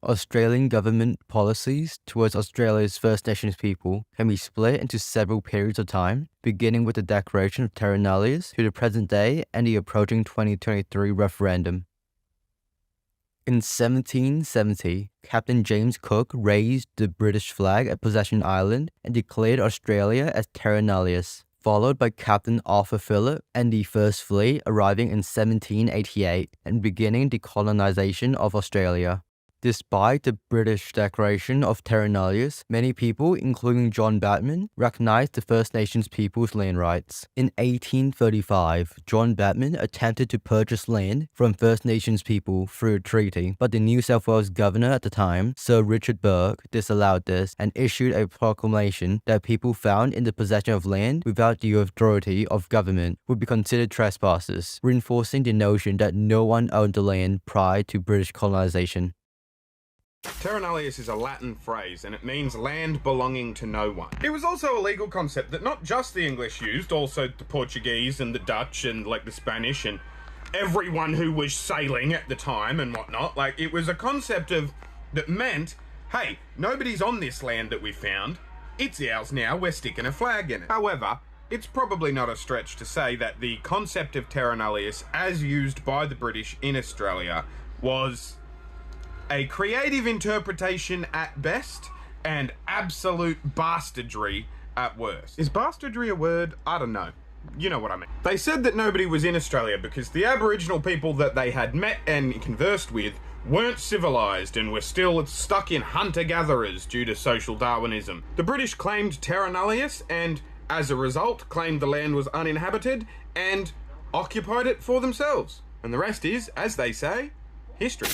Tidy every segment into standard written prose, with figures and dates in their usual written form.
Australian government policies towards Australia's First Nations people can be split into several periods of time, beginning with the Declaration of Terra Nullius to the present day and the approaching 2023 referendum. In 1770, Captain James Cook raised the British flag at Possession Island and declared Australia as Terra Nullius, followed by Captain Arthur Phillip and the First Fleet arriving in 1788 and beginning the colonisation of Australia. Despite the British Declaration of Terra Nullius, many people, including John Batman, recognized the First Nations people's land rights. In 1835, John Batman attempted to purchase land from First Nations people through a treaty, but the New South Wales governor at the time, Sir Richard Burke, disallowed this and issued a proclamation that people found in the possession of land without the authority of government would be considered trespassers, reinforcing the notion that no one owned the land prior to British colonisation. Terra nullius is a Latin phrase and it means land belonging to no one. It was also a legal concept that not just the English used, also the Portuguese and the Dutch and like the Spanish and everyone who was sailing at the time and whatnot. Like, it was a concept that meant, hey, nobody's on this land that we found. It's ours now, we're sticking a flag in it. However, it's probably not a stretch to say that the concept of terra nullius as used by the British in Australia was a creative interpretation at best and absolute bastardry at worst. Is bastardry a word? I don't know. You know what I mean. They said that nobody was in Australia because the Aboriginal people that they had met and conversed with weren't civilised and were still stuck in hunter-gatherers due to social Darwinism. The British claimed terra nullius and, as a result, claimed the land was uninhabited and occupied it for themselves. And the rest is, as they say, history.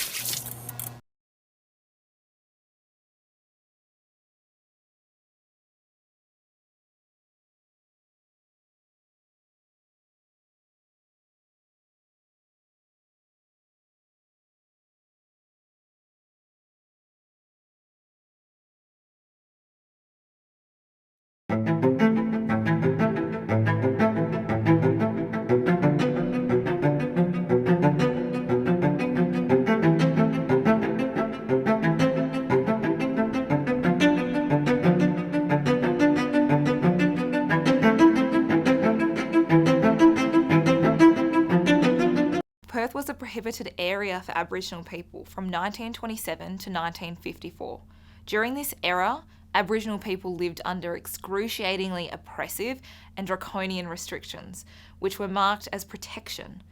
Perth was a prohibited area for Aboriginal people from 1927 to 1954. During this era, Aboriginal people lived under excruciatingly oppressive and draconian restrictions, which were marked as protection.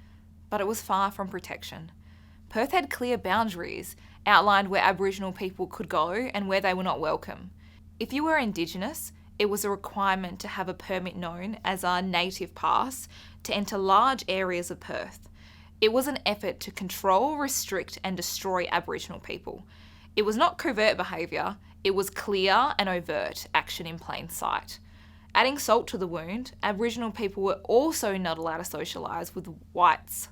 But it was far from protection. Perth had clear boundaries, outlined where Aboriginal people could go and where they were not welcome. If you were Indigenous, it was a requirement to have a permit known as a native pass to enter large areas of Perth. It was an effort to control, restrict and destroy Aboriginal people. It was not covert behaviour, it was clear and overt action in plain sight. Adding salt to the wound, Aboriginal people were also not allowed to socialise with whites,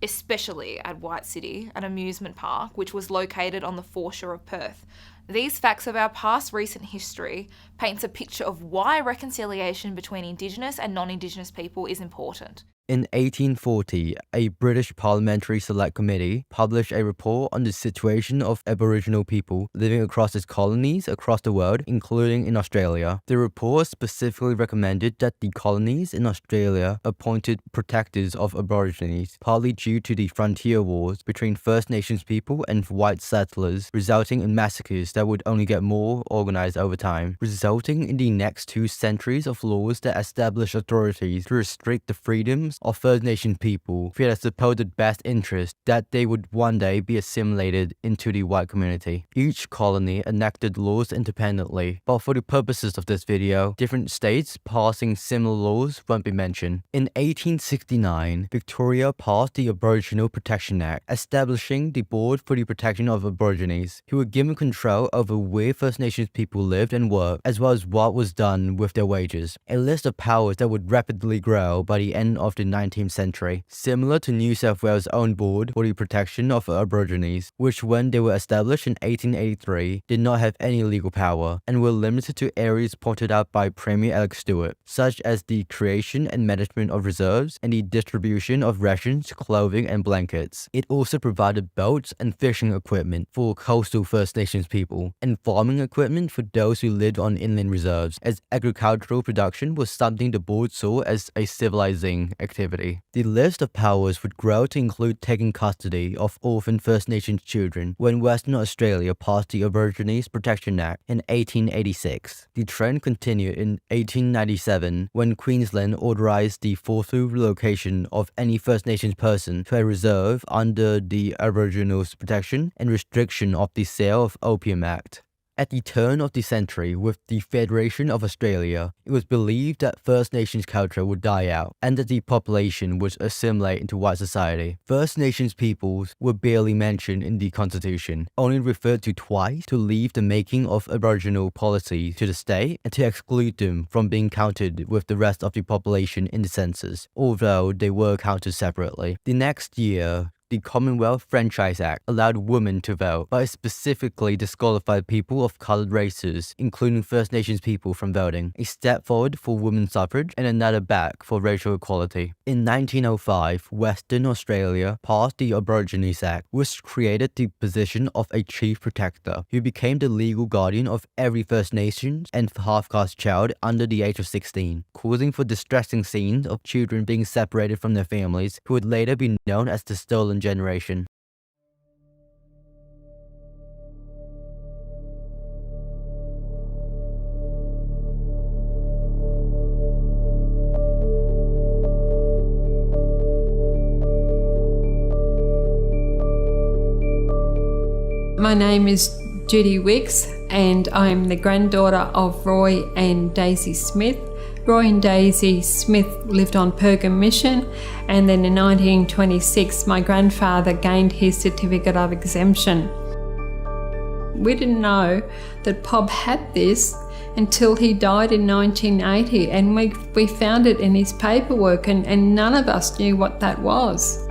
especially at White City, an amusement park which was located on the foreshore of Perth. These facts of our past recent history paints a picture of why reconciliation between Indigenous and non-Indigenous people is important. In 1840, a British Parliamentary Select Committee published a report on the situation of Aboriginal people living across its colonies across the world, including in Australia. The report specifically recommended that the colonies in Australia appointed protectors of Aborigines, partly due to the frontier wars between First Nations people and white settlers, resulting in massacres that would only get more organised over time, resulting in the next 2 centuries of laws that established authorities to restrict the freedoms of First Nation people for their supposed best interest that they would one day be assimilated into the white community. Each colony enacted laws independently, but for the purposes of this video, different states passing similar laws won't be mentioned. In 1869, Victoria passed the Aboriginal Protection Act, establishing the Board for the Protection of Aborigines, who were given control over where First Nations people lived and worked, as well as what was done with their wages. A list of powers that would rapidly grow by the end of the 19th century, similar to New South Wales' own Board for the Protection of Aborigines, which when they were established in 1883 did not have any legal power and were limited to areas pointed out by Premier Alex Stewart, such as the creation and management of reserves and the distribution of rations, clothing and blankets. It also provided boats and fishing equipment for coastal First Nations people and farming equipment for those who lived on inland reserves, as agricultural production was something the board saw as a civilizing activity. The list of powers would grow to include taking custody of orphan First Nations children when Western Australia passed the Aborigines Protection Act in 1886. The trend continued in 1897 when Queensland authorised the forceful relocation of any First Nations person to a reserve under the Aboriginals Protection and Restriction of the Sale of Opium Act. At the turn of the century, with the Federation of Australia, it was believed that First Nations culture would die out and that the population would assimilate into white society. First Nations peoples were barely mentioned in the Constitution, only referred to twice to leave the making of Aboriginal policy to the state and to exclude them from being counted with the rest of the population in the census, although they were counted separately. The next year, the Commonwealth Franchise Act allowed women to vote, but it specifically disqualified people of coloured races, including First Nations people, from voting, a step forward for women's suffrage and another back for racial equality. In 1905, Western Australia passed the Aborigines Act, which created the position of a Chief Protector, who became the legal guardian of every First Nations and half-caste child under the age of 16, causing for distressing scenes of children being separated from their families, who would later be known as the Stolen Generation. My name is Judy Wicks and I'm the granddaughter of Roy and Daisy Smith. Roy and Daisy Smith lived on Pergam Mission, and then in 1926 my grandfather gained his certificate of exemption. We didn't know that Pob had this until he died in 1980, and we found it in his paperwork, and none of us knew what that was.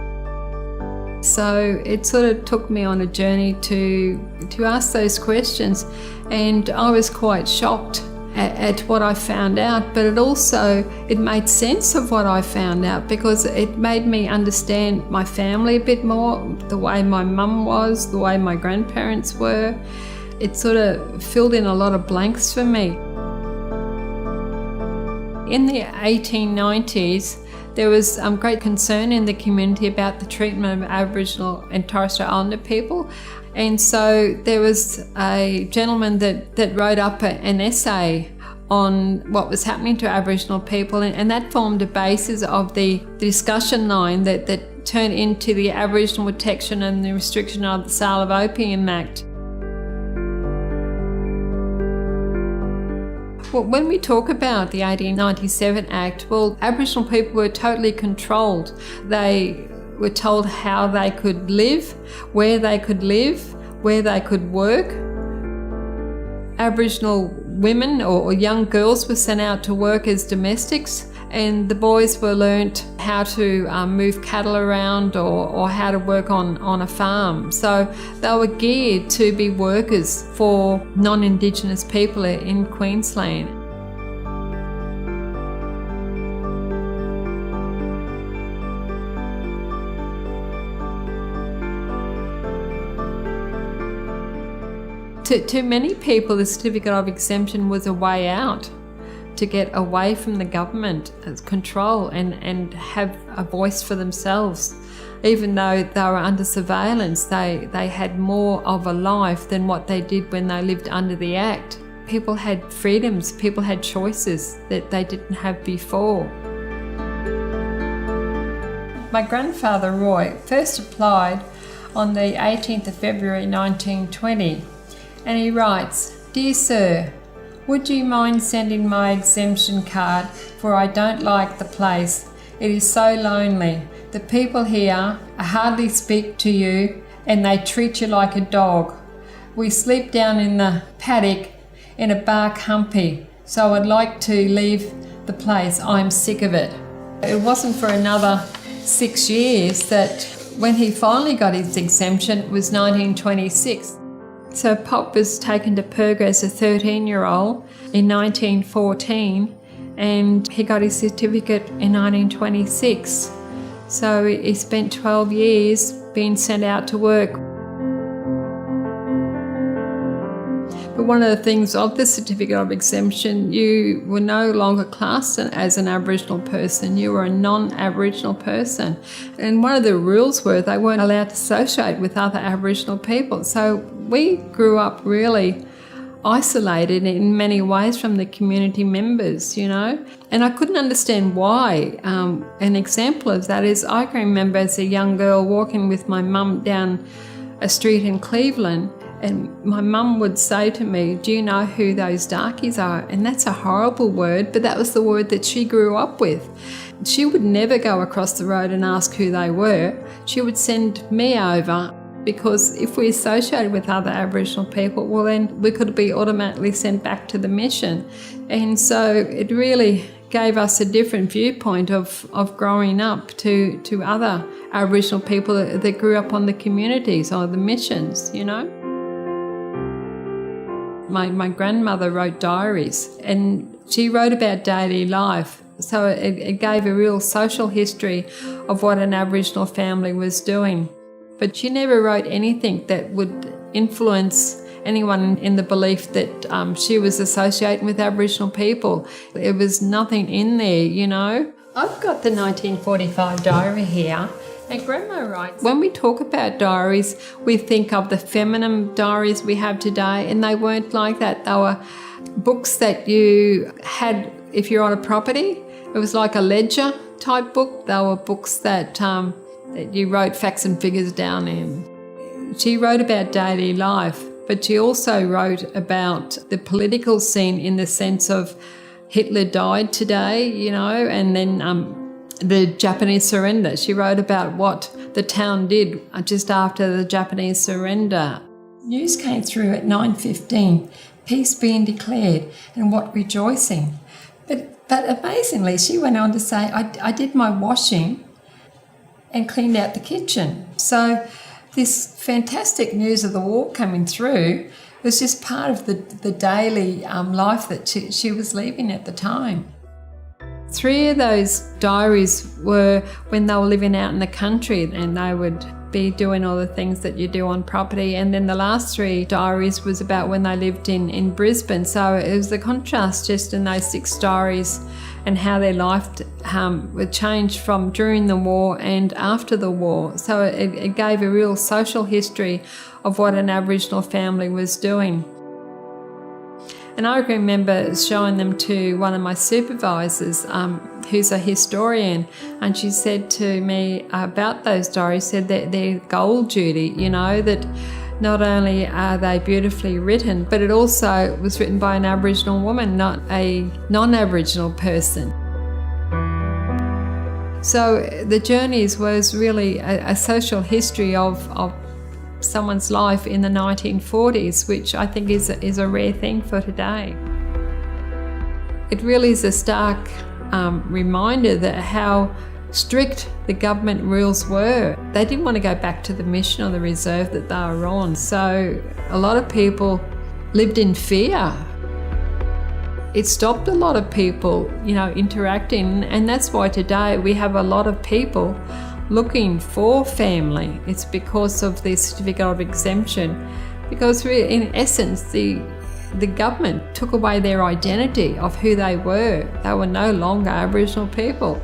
So it sort of took me on a journey to ask those questions, and I was quite shocked at what I found out, but it made sense of what I found out, because it made me understand my family a bit more, the way my mum was, the way my grandparents were. It sort of filled in a lot of blanks for me. In the 1890s, there was great concern in the community about the treatment of Aboriginal and Torres Strait Islander people. And so there was a gentleman that wrote up an essay on what was happening to Aboriginal people, and that formed a basis of the discussion line that turned into the Aboriginal Protection and the Restriction of the Sale of Opium Act. Well, when we talk about the 1897 Act, well, Aboriginal people were totally controlled. They were told how they could live, where they could work. Aboriginal women or young girls were sent out to work as domestics, and the boys were learnt how to move cattle around or how to work on a farm. So they were geared to be workers for non-Indigenous people in Queensland. To many people, the certificate of exemption was a way out to get away from the government control and have a voice for themselves. Even though they were under surveillance, they had more of a life than what they did when they lived under the Act. People had freedoms, people had choices that they didn't have before. My grandfather Roy first applied on the 18th of February 1920. And he writes, "Dear Sir, would you mind sending my exemption card, for I don't like the place. It is so lonely. The people here hardly speak to you and they treat you like a dog. We sleep down in the paddock in a bark humpy, so I'd like to leave the place. I'm sick of it." It wasn't for another 6 years that when he finally got his exemption, it was 1926. So Pop was taken to Perga as a 13-year-old in 1914, and he got his certificate in 1926. So he spent 12 years being sent out to work. But one of the things of the certificate of exemption, you were no longer classed as an Aboriginal person, you were a non-Aboriginal person. And one of the rules were they weren't allowed to associate with other Aboriginal people. So we grew up really isolated in many ways from the community members, you know. And I couldn't understand why. An example of that is I can remember as a young girl walking with my mum down a street in Cleveland, and my mum would say to me, "Do you know who those darkies are?" And that's a horrible word, but that was the word that she grew up with. She would never go across the road and ask who they were. She would send me over, because if we associated with other Aboriginal people, well then we could be automatically sent back to the mission. And so it really gave us a different viewpoint of growing up to other Aboriginal people that grew up on the communities or the missions, you know. My grandmother wrote diaries, and she wrote about daily life. So it gave a real social history of what an Aboriginal family was doing. But she never wrote anything that would influence anyone in the belief that she was associating with Aboriginal people. There was nothing in there, you know. I've got the 1945 diary here. And Grandma writes, when we talk about diaries, we think of the feminine diaries we have today, and they weren't like that. They were books that you had if you're on a property. It was like a ledger type book. They were books that you wrote facts and figures down in. She wrote about daily life, but she also wrote about the political scene in the sense of Hitler died today, you know, and then the Japanese surrender. She wrote about what the town did just after the Japanese surrender. News came through at 9:15, peace being declared, and what rejoicing. But amazingly, she went on to say, I did my washing and cleaned out the kitchen. So this fantastic news of the war coming through was just part of the daily life that she was living at the time. 3 of those diaries were when they were living out in the country, and they would be doing all the things that you do on property. And then the last 3 diaries was about when they lived in Brisbane. So it was the contrast just in those 6 diaries and how their life would change from during the war and after the war. So it gave a real social history of what an Aboriginal family was doing. And I remember showing them to one of my supervisors, who's a historian, and she said to me about those diaries, said that they're gold, Judy, you know, that not only are they beautifully written, but it also was written by an Aboriginal woman, not a non-Aboriginal person. So the journeys was really a social history of someone's life in the 1940s, which I think is a rare thing for today. It really is a stark reminder that how strict the government rules were. They didn't want to go back to the mission or the reserve that they were on. So a lot of people lived in fear. It stopped a lot of people, you know, interacting, and that's why today we have a lot of people looking for family. It's because of the certificate of exemption, because in essence the government took away their identity of who they were. They were no longer Aboriginal people.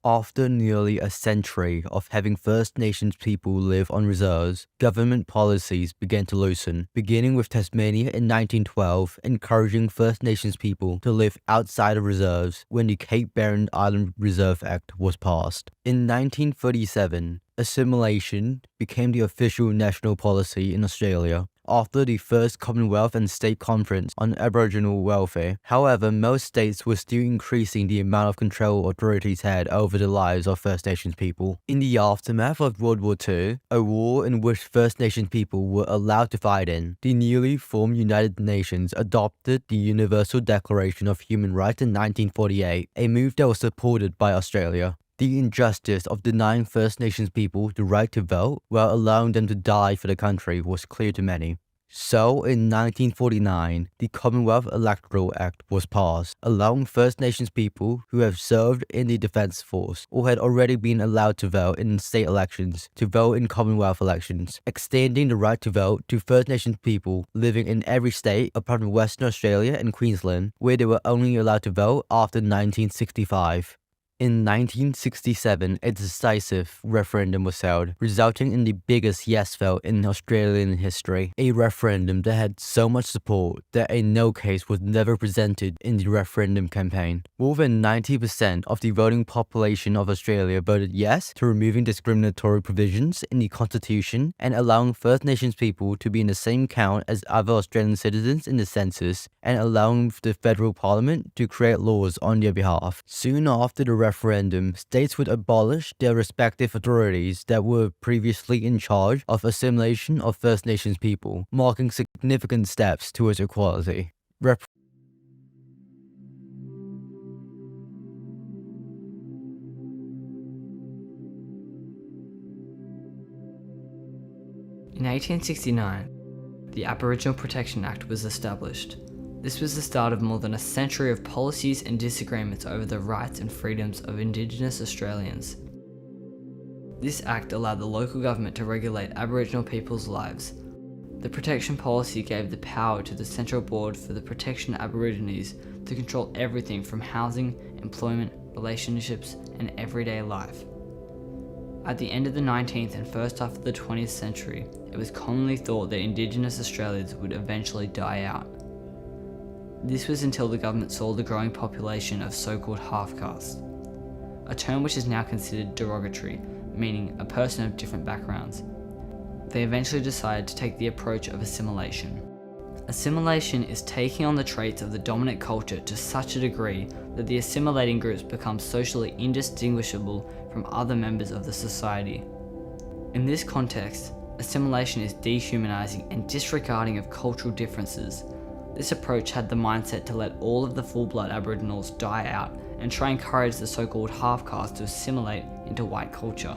After nearly a century of having First Nations people live on reserves, government policies began to loosen, beginning with Tasmania in 1912, encouraging First Nations people to live outside of reserves when the Cape Barren Island Reserve Act was passed. In 1937, assimilation became the official national policy in Australia after the first Commonwealth and State Conference on Aboriginal welfare. However, most states were still increasing the amount of control authorities had over the lives of First Nations people. In the aftermath of World War II, a war in which First Nations people were allowed to fight in, the newly formed United Nations adopted the Universal Declaration of Human Rights in 1948, a move that was supported by Australia. The injustice of denying First Nations people the right to vote while allowing them to die for the country was clear to many. So, in 1949, the Commonwealth Electoral Act was passed, allowing First Nations people who have served in the Defence Force or had already been allowed to vote in state elections to vote in Commonwealth elections, extending the right to vote to First Nations people living in every state apart from Western Australia and Queensland, where they were only allowed to vote after 1965. In 1967, a decisive referendum was held, resulting in the biggest yes vote in Australian history. A referendum that had so much support that a no case was never presented in the referendum campaign. More than 90% of the voting population of Australia voted yes to removing discriminatory provisions in the Constitution and allowing First Nations people to be in the same count as other Australian citizens in the census, and allowing the federal parliament to create laws on their behalf. Soon after the referendum, states would abolish their respective authorities that were previously in charge of assimilation of First Nations people, marking significant steps towards equality. In 1869, the Aboriginal Protection Act was established. This was the start of more than a century of policies and disagreements over the rights and freedoms of Indigenous Australians. This act allowed the local government to regulate Aboriginal people's lives. The protection policy gave the power to the Central Board for the Protection of Aborigines to control everything from housing, employment, relationships, and everyday life. At the end of the 19th and first half of the 20th century, it was commonly thought that Indigenous Australians would eventually die out. This was until the government saw the growing population of so-called half-caste, a term which is now considered derogatory, meaning a person of different backgrounds. They eventually decided to take the approach of assimilation. Assimilation is taking on the traits of the dominant culture to such a degree that the assimilating groups become socially indistinguishable from other members of the society. In this context, assimilation is dehumanizing and disregarding of cultural differences. This approach had the mindset to let all of the full-blood Aboriginals die out and try and encourage the so-called half-caste to assimilate into white culture.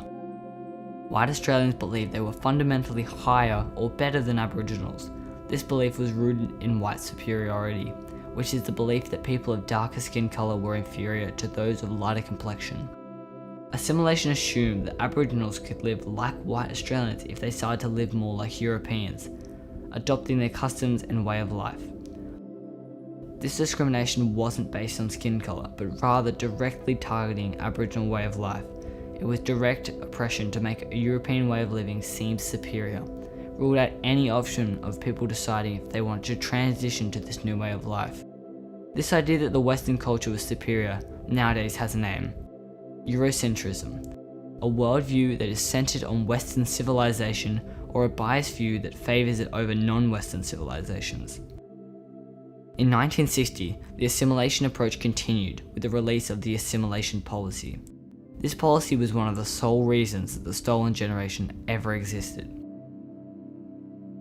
White Australians believed they were fundamentally higher or better than Aboriginals. This belief was rooted in white superiority, which is the belief that people of darker skin colour were inferior to those of lighter complexion. Assimilation assumed that Aboriginals could live like white Australians if they decided to live more like Europeans, adopting their customs and way of life. This discrimination wasn't based on skin colour, but rather directly targeting Aboriginal way of life. It was direct oppression to make a European way of living seem superior, ruled out any option of people deciding if they wanted to transition to this new way of life. This idea that the Western culture was superior nowadays has a name: Eurocentrism, a worldview that is centered on Western civilization, or a biased view that favors it over non-Western civilizations. In 1960, the assimilation approach continued with the release of the Assimilation Policy. This policy was one of the sole reasons that the Stolen Generation ever existed.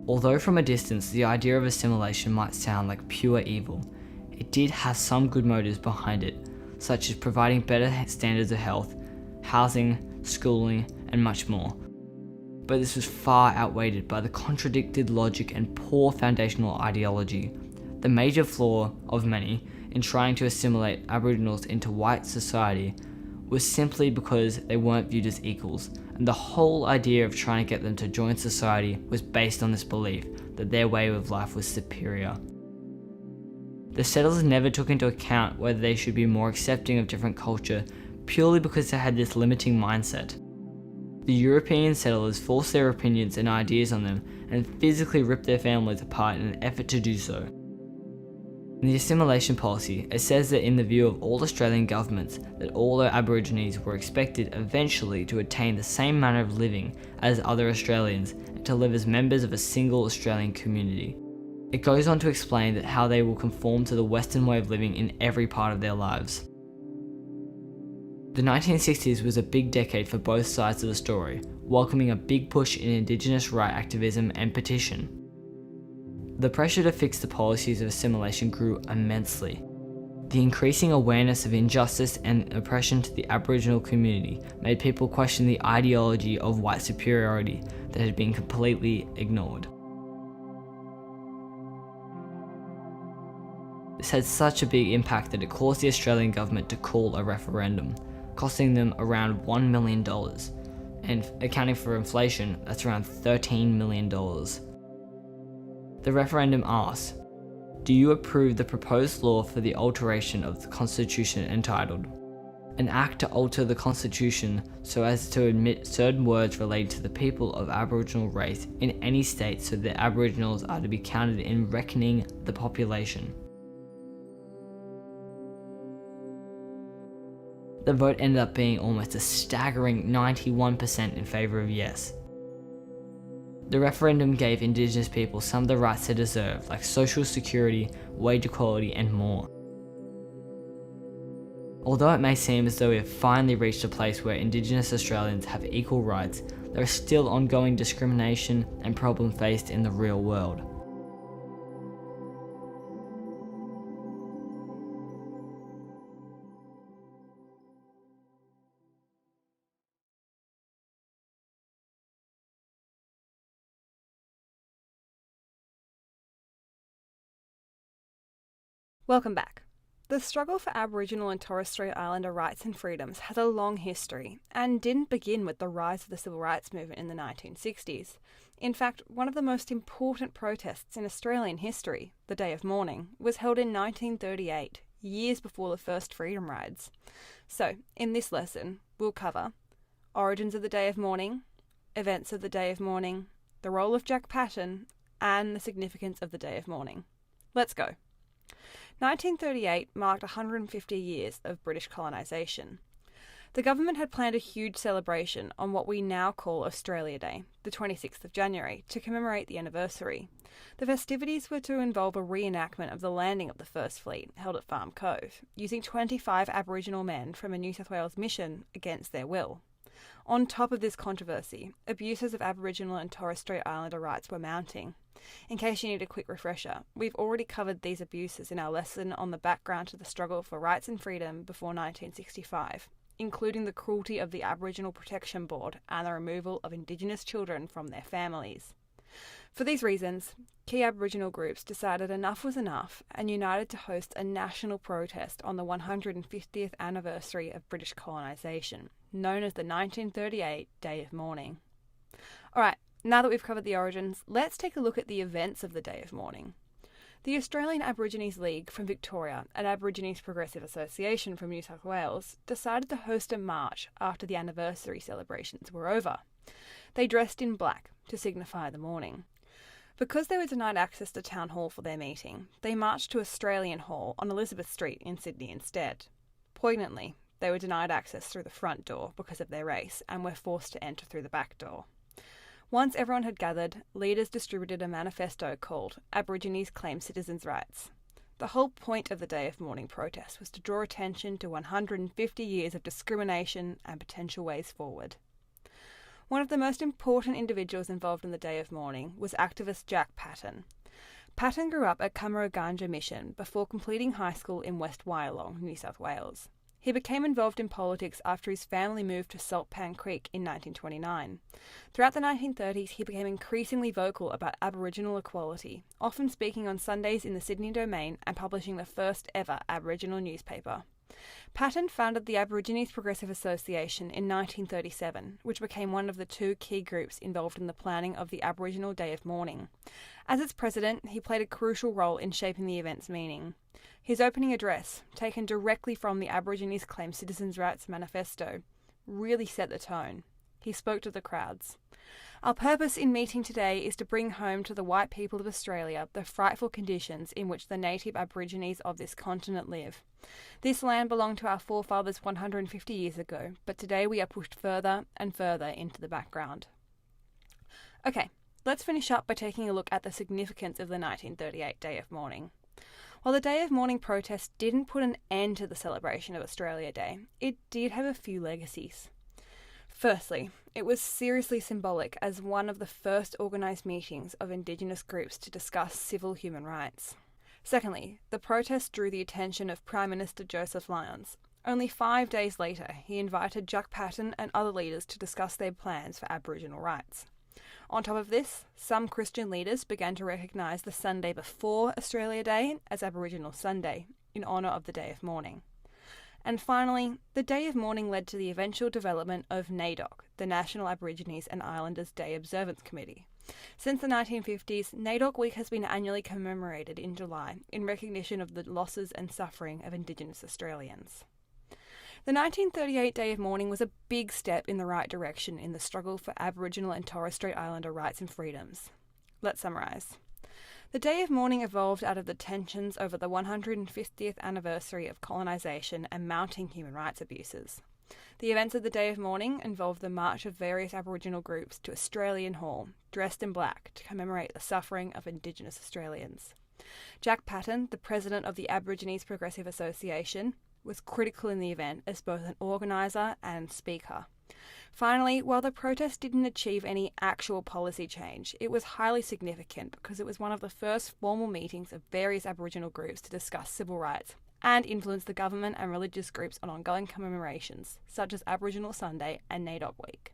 Although from a distance the idea of assimilation might sound like pure evil, it did have some good motives behind it, such as providing better standards of health, housing, schooling, and much more. But this was far outweighed by the contradicted logic and poor foundational ideology. The major flaw of many in trying to assimilate Aboriginals into white society was simply because they weren't viewed as equals, and the whole idea of trying to get them to join society was based on this belief that their way of life was superior. The settlers never took into account whether they should be more accepting of different culture purely because they had this limiting mindset. The European settlers forced their opinions and ideas on them and physically ripped their families apart in an effort to do so. In the assimilation policy, it says that in the view of all Australian governments, that all Aborigines were expected eventually to attain the same manner of living as other Australians and to live as members of a single Australian community. It goes on to explain that how they will conform to the Western way of living in every part of their lives. The 1960s was a big decade for both sides of the story, welcoming a big push in Indigenous right activism and petition. The pressure to fix the policies of assimilation grew immensely. The increasing awareness of injustice and oppression to the Aboriginal community made people question the ideology of white superiority that had been completely ignored. This had such a big impact that it caused the Australian government to call a referendum, costing them around $1 million, and accounting for inflation, that's around $13 million. The referendum asks, do you approve the proposed law for the alteration of the Constitution entitled, an act to alter the Constitution so as to admit certain words relating to the people of Aboriginal race in any state so that Aboriginals are to be counted in reckoning the population? The vote ended up being almost a staggering 91% in favour of yes. The referendum gave Indigenous people some of the rights they deserve, like social security, wage equality, and more. Although it may seem as though we have finally reached a place where Indigenous Australians have equal rights, there is still ongoing discrimination and problems faced in the real world. Welcome back. The struggle for Aboriginal and Torres Strait Islander rights and freedoms has a long history and didn't begin with the rise of the civil rights movement in the 1960s. In fact, one of the most important protests in Australian history, the Day of Mourning, was held in 1938, years before the first freedom rides. So, in this lesson, we'll cover origins of the Day of Mourning, events of the Day of Mourning, the role of Jack Patton, and the significance of the Day of Mourning. Let's go. 1938 marked 150 years of British colonisation. The government had planned a huge celebration on what we now call Australia Day, the 26th of January, to commemorate the anniversary. The festivities were to involve a reenactment of the landing of the First Fleet, held at Farm Cove, using 25 Aboriginal men from a New South Wales mission against their will. On top of this controversy, abuses of Aboriginal and Torres Strait Islander rights were mounting. In case you need a quick refresher, we've already covered these abuses in our lesson on the background to the struggle for rights and freedom before 1965, including the cruelty of the Aboriginal Protection Board and the removal of Indigenous children from their families. For these reasons, key Aboriginal groups decided enough was enough and united to host a national protest on the 150th anniversary of British colonisation, known as the 1938 Day of Mourning. Alright, now that we've covered the origins, let's take a look at the events of the Day of Mourning. The Australian Aborigines League from Victoria and Aborigines Progressive Association from New South Wales decided to host a march after the anniversary celebrations were over. They dressed in black to signify the mourning. Because they were denied access to Town Hall for their meeting, they marched to Australian Hall on Elizabeth Street in Sydney instead. Poignantly, they were denied access through the front door because of their race and were forced to enter through the back door. Once everyone had gathered, leaders distributed a manifesto called Aborigines Claim Citizens' Rights. The whole point of the Day of Mourning protest was to draw attention to 150 years of discrimination and potential ways forward. One of the most important individuals involved in the Day of Mourning was activist Jack Patton. Patton grew up at Cummera Mission before completing high school in West Wyalong, New South Wales. He became involved in politics after his family moved to Saltpan Creek in 1929. Throughout the 1930s, he became increasingly vocal about Aboriginal equality, often speaking on Sundays in the Sydney Domain and publishing the first ever Aboriginal newspaper. Patton founded the Aborigines Progressive Association in 1937, which became one of the two key groups involved in the planning of the Aboriginal Day of Mourning. As its president, he played a crucial role in shaping the event's meaning. His opening address, taken directly from the Aborigines Claim Citizens' Rights Manifesto, really set the tone. He spoke to the crowds. Our purpose in meeting today is to bring home to the white people of Australia the frightful conditions in which the native Aborigines of this continent live. This land belonged to our forefathers 150 years ago, but today we are pushed further and further into the background. Okay, let's finish up by taking a look at the significance of the 1938 Day of Mourning. While the Day of Mourning protest didn't put an end to the celebration of Australia Day, it did have a few legacies. Firstly, it was seriously symbolic as one of the first organised meetings of Indigenous groups to discuss civil human rights. Secondly, the protest drew the attention of Prime Minister Joseph Lyons. Only 5 days later, he invited Jack Patton and other leaders to discuss their plans for Aboriginal rights. On top of this, some Christian leaders began to recognise the Sunday before Australia Day as Aboriginal Sunday, in honour of the Day of Mourning. And finally, the Day of Mourning led to the eventual development of NAIDOC, the National Aborigines and Islanders Day Observance Committee. Since the 1950s, NAIDOC Week has been annually commemorated in July in recognition of the losses and suffering of Indigenous Australians. The 1938 Day of Mourning was a big step in the right direction in the struggle for Aboriginal and Torres Strait Islander rights and freedoms. Let's summarise. The Day of Mourning evolved out of the tensions over the 150th anniversary of colonisation and mounting human rights abuses. The events of the Day of Mourning involved the march of various Aboriginal groups to Australian Hall, dressed in black, to commemorate the suffering of Indigenous Australians. Jack Patton, the president of the Aborigines Progressive Association, was critical in the event as both an organiser and speaker. Finally, while the protest didn't achieve any actual policy change, it was highly significant because it was one of the first formal meetings of various Aboriginal groups to discuss civil rights and influence the government and religious groups on ongoing commemorations, such as Aboriginal Sunday and NAIDOC Week.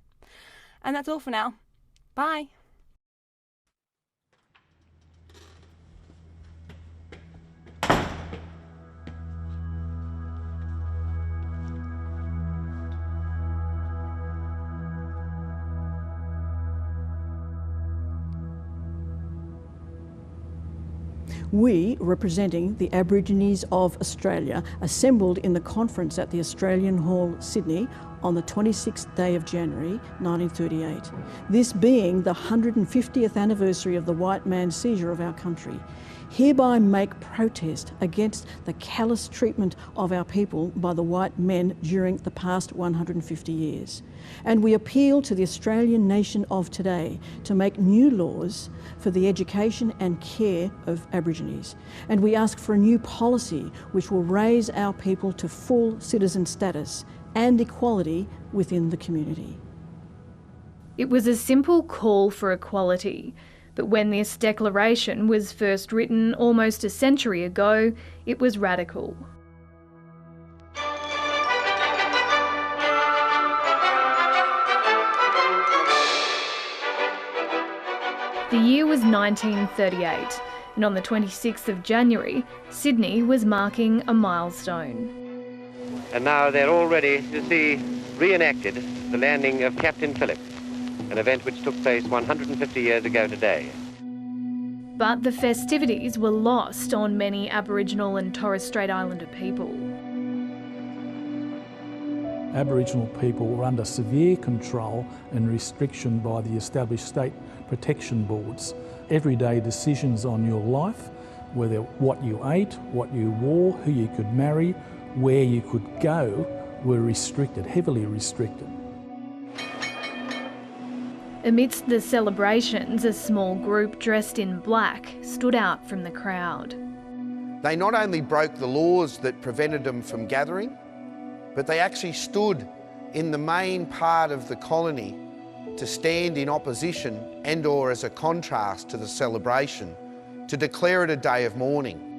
And that's all for now. Bye! We, representing the Aborigines of Australia, assembled in the conference at the Australian Hall, Sydney, on the 26th day of January 1938, this being the 150th anniversary of the white man's seizure of our country, hereby make protest against the callous treatment of our people by the white men during the past 150 years. And we appeal to the Australian nation of today to make new laws for the education and care of Aborigines. And we ask for a new policy which will raise our people to full citizen status and equality within the community. It was a simple call for equality, but when this declaration was first written almost a century ago, it was radical. The year was 1938, and on the 26th of January, Sydney was marking a milestone. And now they're all ready to see reenacted the landing of Captain Phillip, an event which took place 150 years ago today. But the festivities were lost on many Aboriginal and Torres Strait Islander people. Aboriginal people were under severe control and restriction by the established state protection boards. Everyday decisions on your life, whether what you ate, what you wore, who you could marry, where you could go, were restricted, heavily restricted. Amidst the celebrations, a small group dressed in black stood out from the crowd. They not only broke the laws that prevented them from gathering, but they actually stood in the main part of the colony to stand in opposition and or as a contrast to the celebration, to declare it a day of mourning.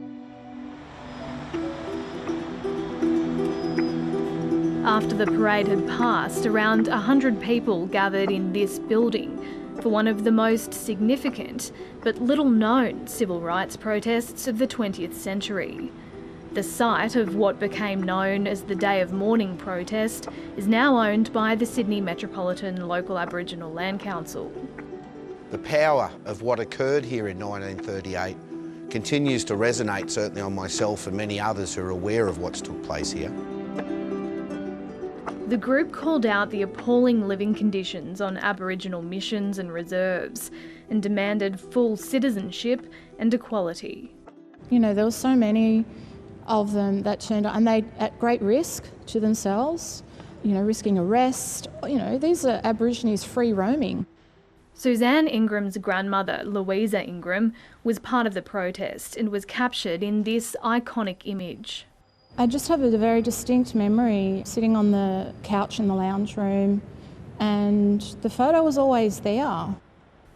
After the parade had passed, around 100 people gathered in this building for one of the most significant but little known civil rights protests of the 20th century. The site of what became known as the Day of Mourning protest is now owned by the Sydney Metropolitan Local Aboriginal Land Council. The power of what occurred here in 1938 continues to resonate certainly on myself and many others who are aware of what's took place here. The group called out the appalling living conditions on Aboriginal missions and reserves and demanded full citizenship and equality. You know, there were so many of them that turned up, and they at great risk to themselves, you know, risking arrest. You know, these are Aborigines free roaming. Suzanne Ingram's grandmother, Louisa Ingram, was part of the protest and was captured in this iconic image. I just have a very distinct memory sitting on the couch in the lounge room, and the photo was always there.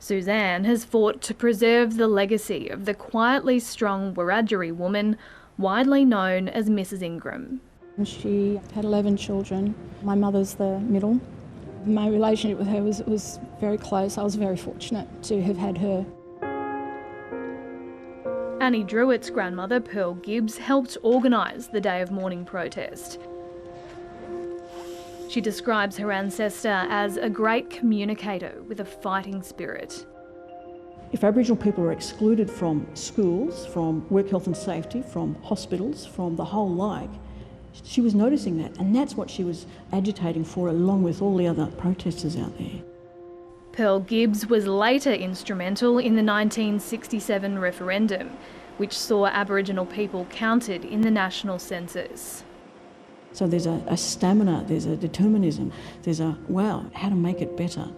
Suzanne has fought to preserve the legacy of the quietly strong Wiradjuri woman widely known as Mrs. Ingram. She had 11 children. My mother's the middle. My relationship with her was very close. I was very fortunate to have had her. Annie Druitt's grandmother, Pearl Gibbs, helped organise the Day of Mourning protest. She describes her ancestor as a great communicator with a fighting spirit. If Aboriginal people were excluded from schools, from work health and safety, from hospitals, from the whole like, she was noticing that, and that's what she was agitating for, along with all the other protesters out there. Pearl Gibbs was later instrumental in the 1967 referendum, which saw Aboriginal people counted in the national census. So there's a stamina, there's a determinism, there's a, wow, how to make it better.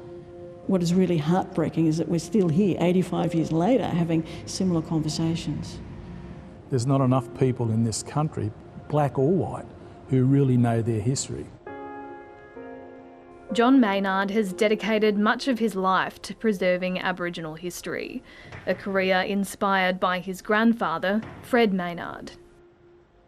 What is really heartbreaking is that we're still here 85 years later having similar conversations. There's not enough people in this country, black or white, who really know their history. John Maynard has dedicated much of his life to preserving Aboriginal history, a career inspired by his grandfather, Fred Maynard.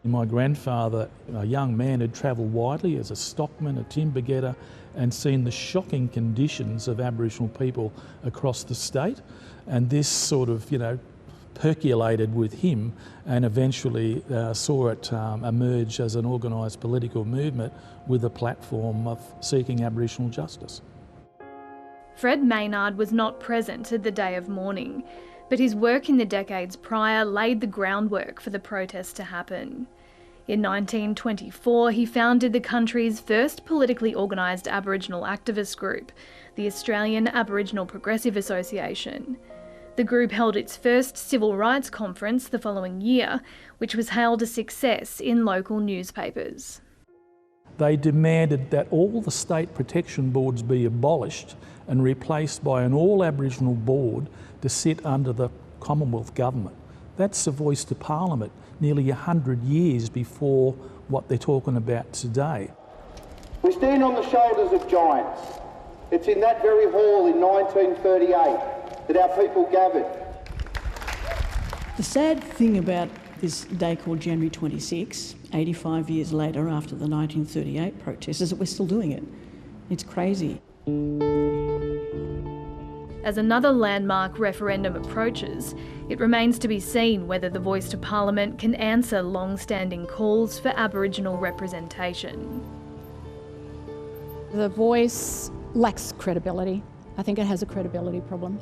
My grandfather, a young man, had travelled widely as a stockman, a timber getter, and seen the shocking conditions of Aboriginal people across the state. And this sort of, percolated with him and eventually saw it emerge as an organised political movement with a platform of seeking Aboriginal justice. Fred Maynard was not present at the Day of Mourning, but his work in the decades prior laid the groundwork for the protest to happen. In 1924, he founded the country's first politically organised Aboriginal activist group, the Australian Aboriginal Progressive Association. The group held its first civil rights conference the following year, which was hailed a success in local newspapers. They demanded that all the state protection boards be abolished and replaced by an all-Aboriginal board to sit under the Commonwealth government. That's a voice to Parliament nearly 100 years before what they're talking about today. We stand on the shoulders of giants. It's in that very hall in 1938 that our people gathered. The sad thing about this day called January 26, 85 years later after the 1938 protests, is that we're still doing it. It's crazy. As another landmark referendum approaches, it remains to be seen whether the voice to Parliament can answer long-standing calls for Aboriginal representation. The voice lacks credibility. I think it has a credibility problem.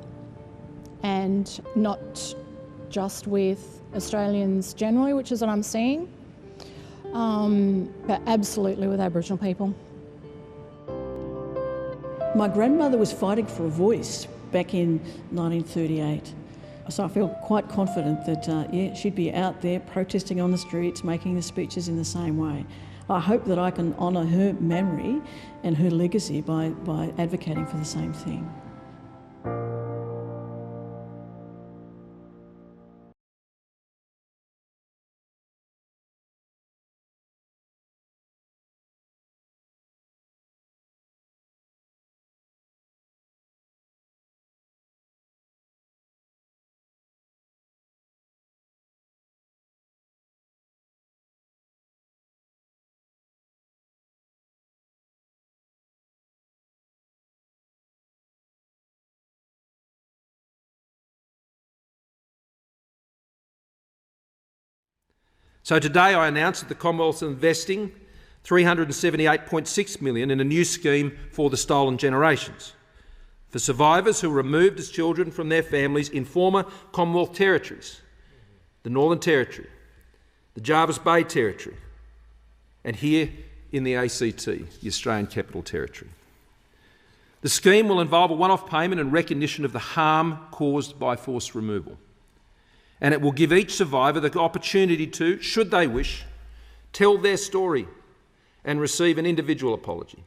And not just with Australians generally, which is what I'm seeing, but absolutely with Aboriginal people. My grandmother was fighting for a voice back in 1938. So I feel quite confident that, she'd be out there protesting on the streets, making the speeches in the same way. I hope that I can honour her memory and her legacy by advocating for the same thing. So today I announce that the Commonwealth is investing $378.6 million in a new scheme for the stolen generations, for survivors who were removed as children from their families in former Commonwealth territories, the Northern Territory, the Jervis Bay Territory, and here in the ACT, the Australian Capital Territory. The scheme will involve a one-off payment in recognition of the harm caused by forced removal, and it will give each survivor the opportunity to, should they wish, tell their story and receive an individual apology.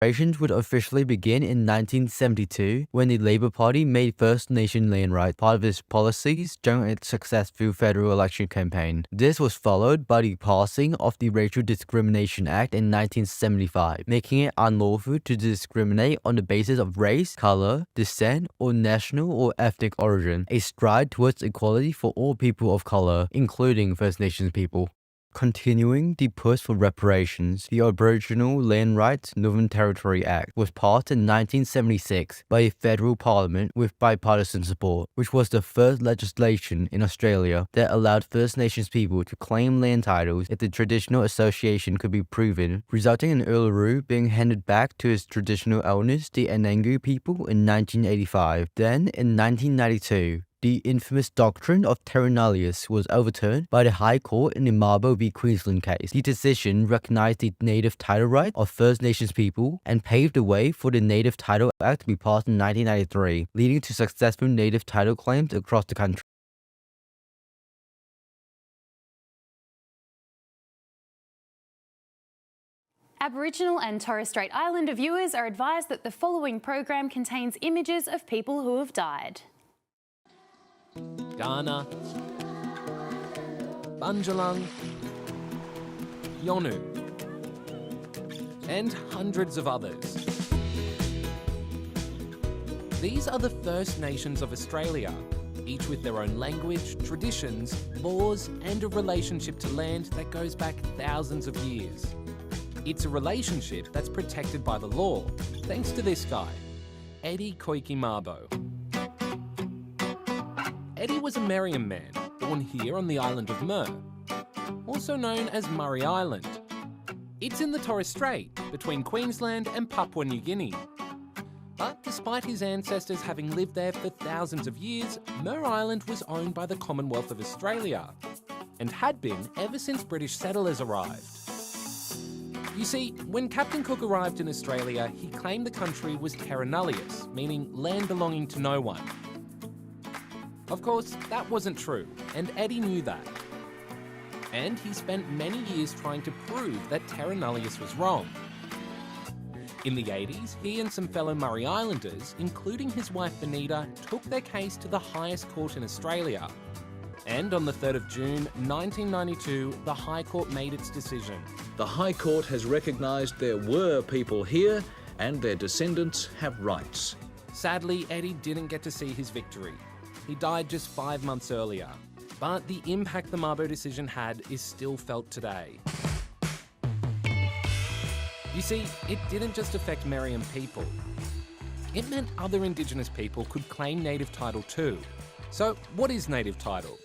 Reparations would officially begin in 1972 when the Labour Party made First Nation land rights part of its policies during its successful federal election campaign. This was followed by the passing of the Racial Discrimination Act in 1975, making it unlawful to discriminate on the basis of race, colour, descent, or national or ethnic origin, a stride towards equality for all people of colour, including First Nations people. Continuing the push for reparations, the Aboriginal Land Rights Northern Territory Act was passed in 1976 by a federal parliament with bipartisan support, which was the first legislation in Australia that allowed First Nations people to claim land titles if the traditional association could be proven, resulting in Uluru being handed back to its traditional owners, the Anangu people, in 1985. Then, in 1992, the infamous doctrine of terra nullius was overturned by the High Court in the Mabo v Queensland case. The decision recognized the native title right of First Nations people and paved the way for the Native Title Act to be passed in 1993, leading to successful native title claims across the country. Aboriginal and Torres Strait Islander viewers are advised that the following program contains images of people who have died. Ghana, Bunjalung, Yonu, and hundreds of others. These are the First Nations of Australia, each with their own language, traditions, laws, and a relationship to land that goes back thousands of years. It's a relationship that's protected by the law, thanks to this guy, Eddie Koiki Mabo. Eddie was a Meriam man, born here on the island of Mer, also known as Murray Island. It's in the Torres Strait, between Queensland and Papua New Guinea. But despite his ancestors having lived there for thousands of years, Mer Island was owned by the Commonwealth of Australia, and had been ever since British settlers arrived. You see, when Captain Cook arrived in Australia, he claimed the country was terra nullius, meaning land belonging to no one. Of course, that wasn't true, and Eddie knew that. And he spent many years trying to prove that terra nullius was wrong. In the 80s, he and some fellow Murray Islanders, including his wife Benita, took their case to the highest court in Australia. And on the 3rd of June 1992, the High Court made its decision. The High Court has recognised there were people here and their descendants have rights. Sadly, Eddie didn't get to see his victory. He died just 5 months earlier. But the impact the Mabo decision had is still felt today. You see, it didn't just affect Meriam people. It meant other Indigenous people could claim native title too. So what is native title?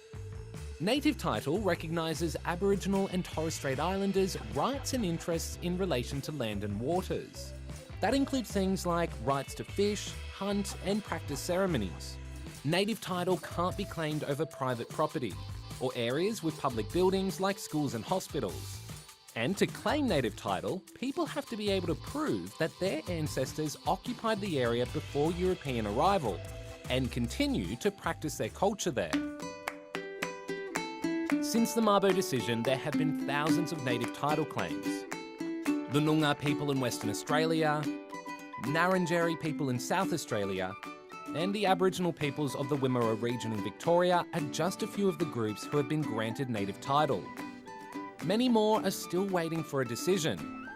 Native title recognises Aboriginal and Torres Strait Islanders' rights and interests in relation to land and waters. That includes things like rights to fish, hunt and practice ceremonies. Native title can't be claimed over private property, or areas with public buildings like schools and hospitals. And to claim native title, people have to be able to prove that their ancestors occupied the area before European arrival, and continue to practice their culture there. Since the Mabo decision, there have been thousands of native title claims. The Noongar people in Western Australia, Narrandjeri people in South Australia, and the Aboriginal peoples of the Wimmera region in Victoria are just a few of the groups who have been granted native title. Many more are still waiting for a decision.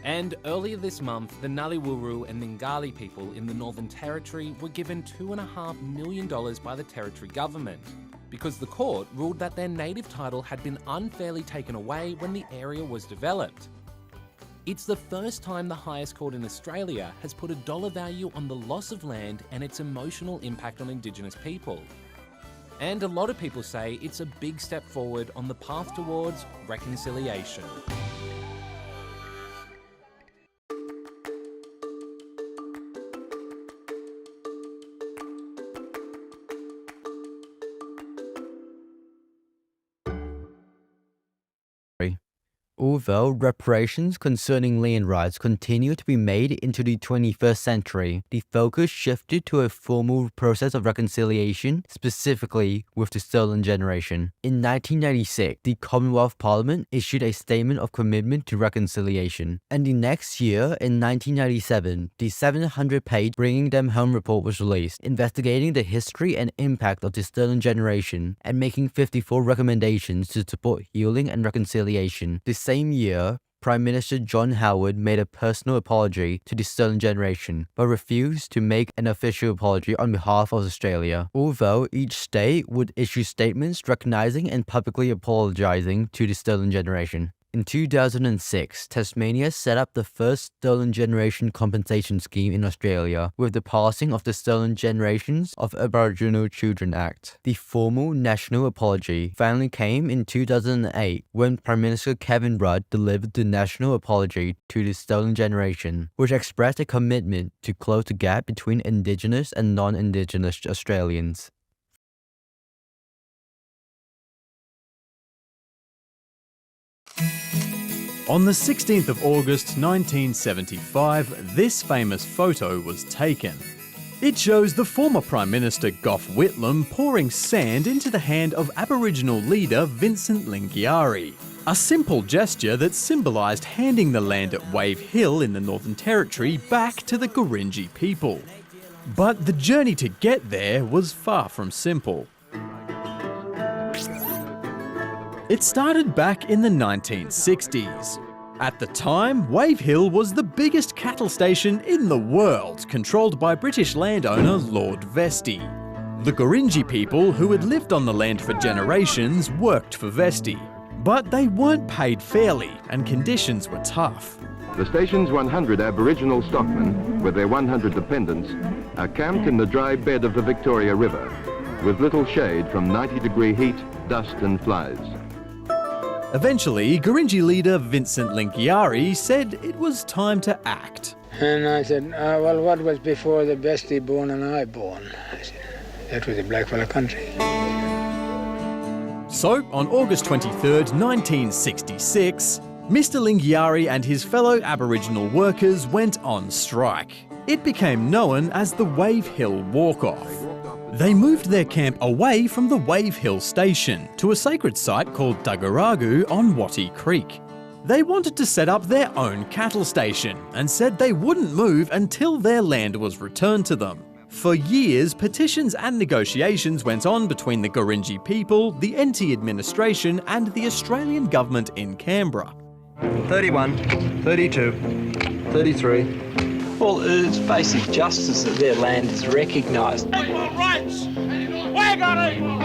And earlier this month, the Naliwuru and Ningali people in the Northern Territory were given $2.5 million by the Territory government because the court ruled that their native title had been unfairly taken away when the area was developed. It's the first time the highest court in Australia has put a dollar value on the loss of land and its emotional impact on Indigenous people. And a lot of people say it's a big step forward on the path towards reconciliation. Although reparations concerning land rights continue to be made into the 21st century, the focus shifted to a formal process of reconciliation, specifically with the stolen generation. In 1996, the Commonwealth Parliament issued a statement of commitment to reconciliation, and the next year, in 1997, the 700-page Bringing Them Home report was released, investigating the history and impact of the stolen generation and making 54 recommendations to support healing and reconciliation. The same year, Prime Minister John Howard made a personal apology to the stolen generation, but refused to make an official apology on behalf of Australia, although each state would issue statements recognising and publicly apologising to the stolen generation. In 2006, Tasmania set up the first Stolen Generation Compensation Scheme in Australia with the passing of the Stolen Generations of Aboriginal Children Act. The formal national apology finally came in 2008 when Prime Minister Kevin Rudd delivered the national apology to the stolen generation, which expressed a commitment to close the gap between Indigenous and non-Indigenous Australians. On the 16th of August 1975, this famous photo was taken. It shows the former Prime Minister Gough Whitlam pouring sand into the hand of Aboriginal leader Vincent Lingiari, a simple gesture that symbolised handing the land at Wave Hill in the Northern Territory back to the Gurindji people. But the journey to get there was far from simple. It started back in the 1960s. At the time, Wave Hill was the biggest cattle station in the world, controlled by British landowner Lord Vestey. The Gurindji people, who had lived on the land for generations, worked for Vestey. But they weren't paid fairly, and conditions were tough. The station's 100 Aboriginal stockmen, with their 100 dependents, are camped in the dry bed of the Victoria River, with little shade from 90-degree heat, dust and flies. Eventually, Gurindji leader Vincent Lingiari said it was time to act. And I said, well, what was before the Vestey born and I born? I said, that was the blackfella country. So, on August 23rd, 1966, Mr. Lingiari and his fellow Aboriginal workers went on strike. It became known as the Wave Hill Walk-Off. They moved their camp away from the Wave Hill station to a sacred site called Dagaragu on Wattie Creek. They wanted to set up their own cattle station and said they wouldn't move until their land was returned to them. For years, petitions and negotiations went on between the Gurindji people, the NT administration and the Australian government in Canberra. 31, 32, 33. Well, it's basic justice that their land is recognised. Equal rights! We got equal!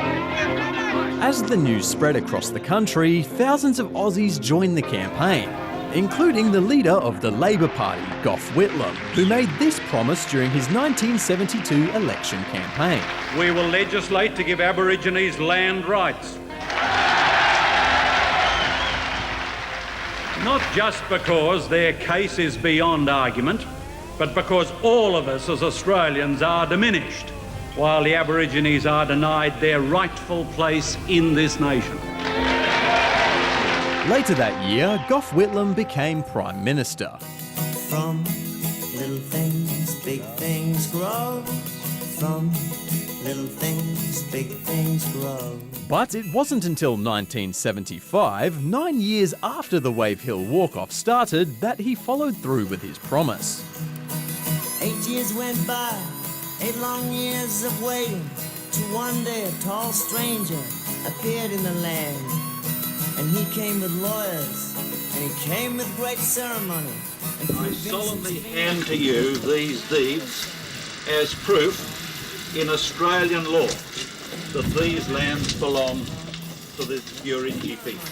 As the news spread across the country, thousands of Aussies joined the campaign, including the leader of the Labor Party, Gough Whitlam, who made this promise during his 1972 election campaign. We will legislate to give Aborigines land rights. Not just because their case is beyond argument, but because all of us as Australians are diminished, while the Aborigines are denied their rightful place in this nation. Later that year, Gough Whitlam became Prime Minister. From little things, big things grow. From little things, big things grow. But it wasn't until 1975, 9 years after the Wave Hill Walk-Off started, that he followed through with his promise. 8 years went by, 8 long years of waiting, to one day a tall stranger appeared in the land. And he came with lawyers, and he came with great ceremony. I solemnly hand to you these deeds as proof in Australian law that these lands belong to the Gurindji people.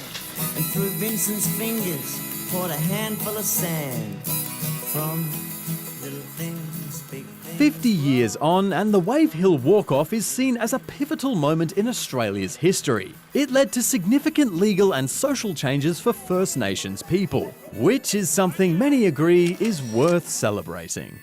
And through Vincent's fingers poured a handful of sand. From little things, big things. 50 years on, and the Wave Hill Walk-Off is seen as a pivotal moment in Australia's history. It led to significant legal and social changes for First Nations people, which is something many agree is worth celebrating.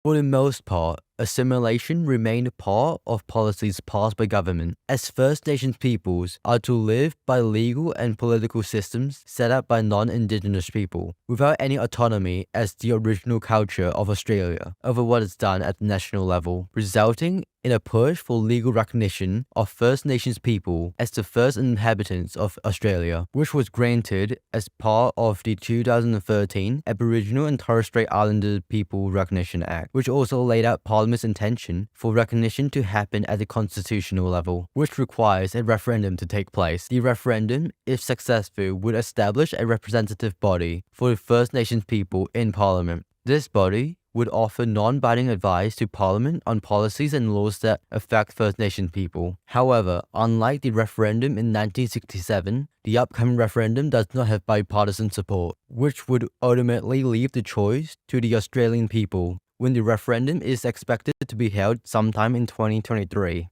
For the most part, assimilation remained part of policies passed by government, as First Nations peoples are to live by legal and political systems set up by non-Indigenous people, without any autonomy as the original culture of Australia over what is done at the national level, resulting in a push for legal recognition of First Nations people as the first inhabitants of Australia, which was granted as part of the 2013 Aboriginal and Torres Strait Islander People Recognition Act, which also laid out Parliament's intention for recognition to happen at the constitutional level, which requires a referendum to take place. The referendum, if successful, would establish a representative body for the First Nations people in Parliament. This body would offer non-binding advice to Parliament on policies and laws that affect First Nation people. However, unlike the referendum in 1967, the upcoming referendum does not have bipartisan support, which would ultimately leave the choice to the Australian people when the referendum is expected to be held sometime in 2023.